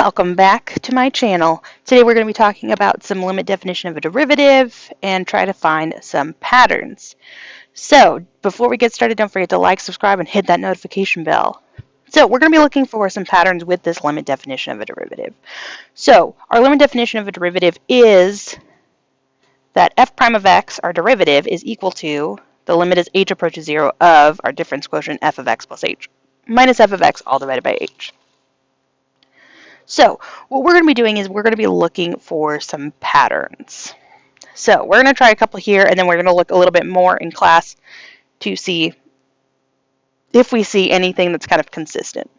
Welcome back to my channel. Today we're going to be talking about some limit definition of a derivative and try to find some patterns. So before we get started, don't forget to like, subscribe, and hit that notification bell. So we're going to be looking for some patterns with this limit definition of a derivative. So our limit definition of a derivative is that f prime of x, our derivative, is equal to the limit as h approaches 0 of our difference quotient f of x plus h minus f of x all divided by h. So what we're going to be doing is we're going to be looking for some patterns. So we're going to try a couple here, and then we're going to look a little bit more in class to see if we see anything that's kind of consistent.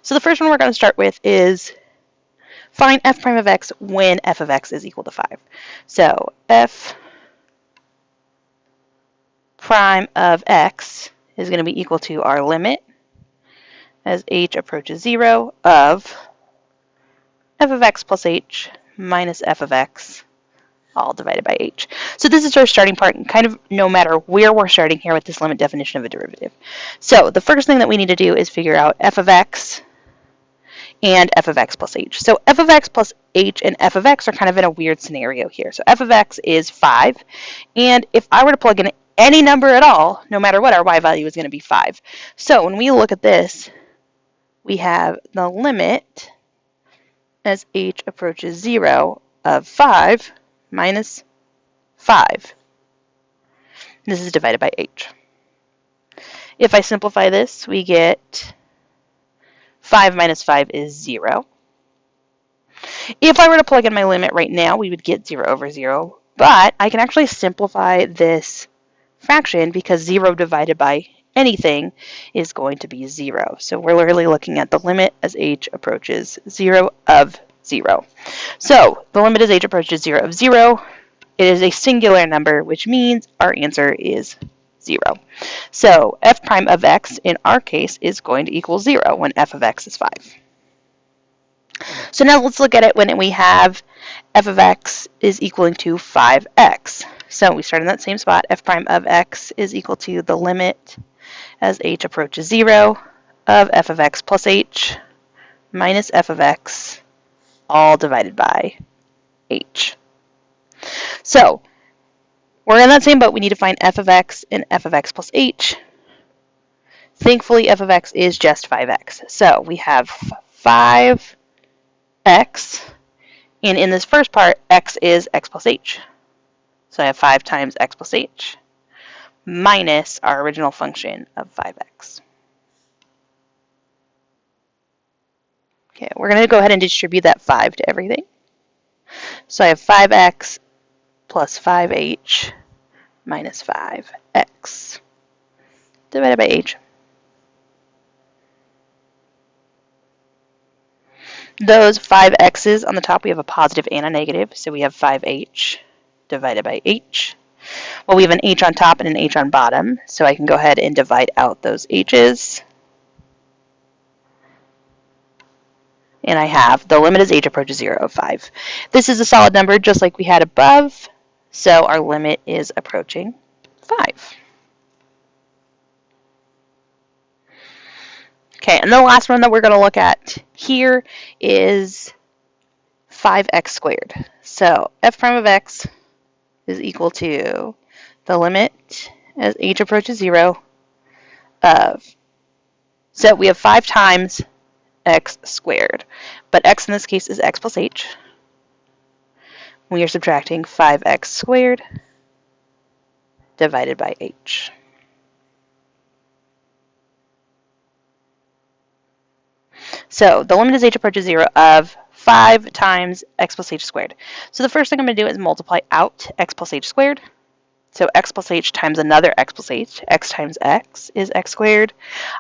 So the first one we're going to start with is find f prime of x when f of x is equal to 5. So f prime of x is going to be equal to our limit as h approaches 0 of f of x plus h minus f of x all divided by h. So this is our starting part, and kind of no matter where we're starting here with this limit definition of a derivative. So the first thing that we need to do is figure out f of x and f of x plus h. So f of x plus h and f of x are kind of in a weird scenario here. So f of x is 5, and if I were to plug in any number at all, no matter what, our y value is going to be 5. So when we look at this, we have the limit as h approaches 0 of 5 minus 5. This is divided by h. If I simplify this, we get 5 minus 5 is 0. If I were to plug in my limit right now, we would get 0 over 0, but I can actually simplify this fraction because 0 divided by anything is going to be 0. So we're literally looking at the limit as h approaches 0 of 0. So the limit as h approaches 0 of 0, it is a singular number, which means our answer is 0. So f prime of x in our case is going to equal 0 when f of x is 5. So now let's look at it when we have f of x is equaling to 5x. So we start in that same spot. F prime of x is equal to the limit as h approaches 0 of f of x plus h minus f of x all divided by h. So we're in that same boat. We need to find f of x and f of x plus h. Thankfully, f of x is just 5x. So we have 5x, and in this first part, x is x plus h. So I have 5 times x plus h minus our original function of 5x. Okay, we're going to go ahead and distribute that 5 to everything. So I have 5x plus 5h minus 5x divided by h. Those 5x's on the top, we have a positive and a negative, so we have 5h divided by h. Well, we have an h on top and an h on bottom, so I can go ahead and divide out those h's. And I have the limit as h approaches 0 of 5. This is a solid number just like we had above, so our limit is approaching 5. Okay, and the last one that we're going to look at here is 5x squared. So f prime of x is equal to the limit as h approaches 0 of, so we have 5 times x squared, but x in this case is x plus h. We are subtracting 5x squared divided by h. So the limit as h approaches 0 of 5 times x plus h squared. So the first thing I'm going to do is multiply out x plus h squared. So x plus h times another x plus h. X times x is x squared.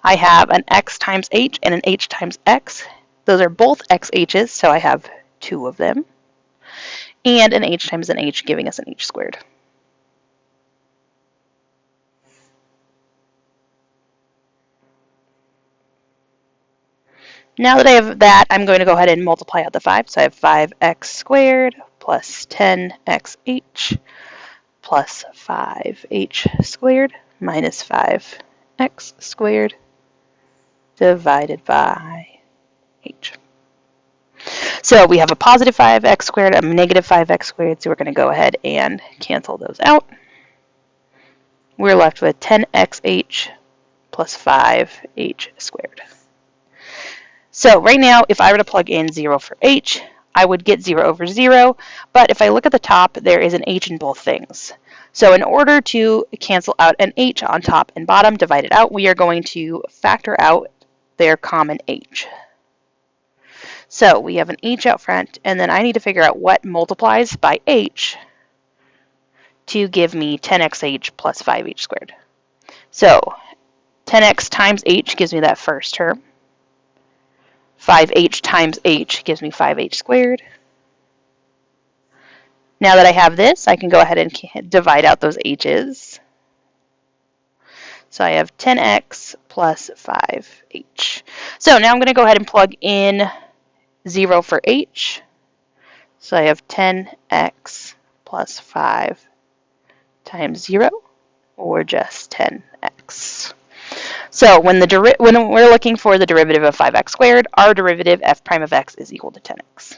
I have an x times h and an h times x. Those are both xh's, so I have 2 of them. And an h times an h, giving us an h squared. Now that I have that, I'm going to go ahead and multiply out the 5. So I have 5x squared plus 10xh plus 5h squared minus 5x squared divided by h. So we have a positive 5x squared, a negative 5x squared, so we're going to go ahead and cancel those out. We're left with 10xh plus 5h squared. So right now, if I were to plug in 0 for h, I would get 0 over 0, but if I look at the top, there is an h in both things. So in order to cancel out an h on top and bottom, divide it out, we are going to factor out their common h. So we have an h out front, and then I need to figure out what multiplies by h to give me 10xh plus 5h squared. So 10x times h gives me that first term. 5h times h gives me 5h squared. Now that I have this, I can go ahead and divide out those h's. So I have 10x plus 5h. So now I'm going to go ahead and plug in 0 for h. So I have 10x plus 5 times 0, or just 10x. So when we're looking for the derivative of 5x squared, our derivative f prime of x is equal to 10x.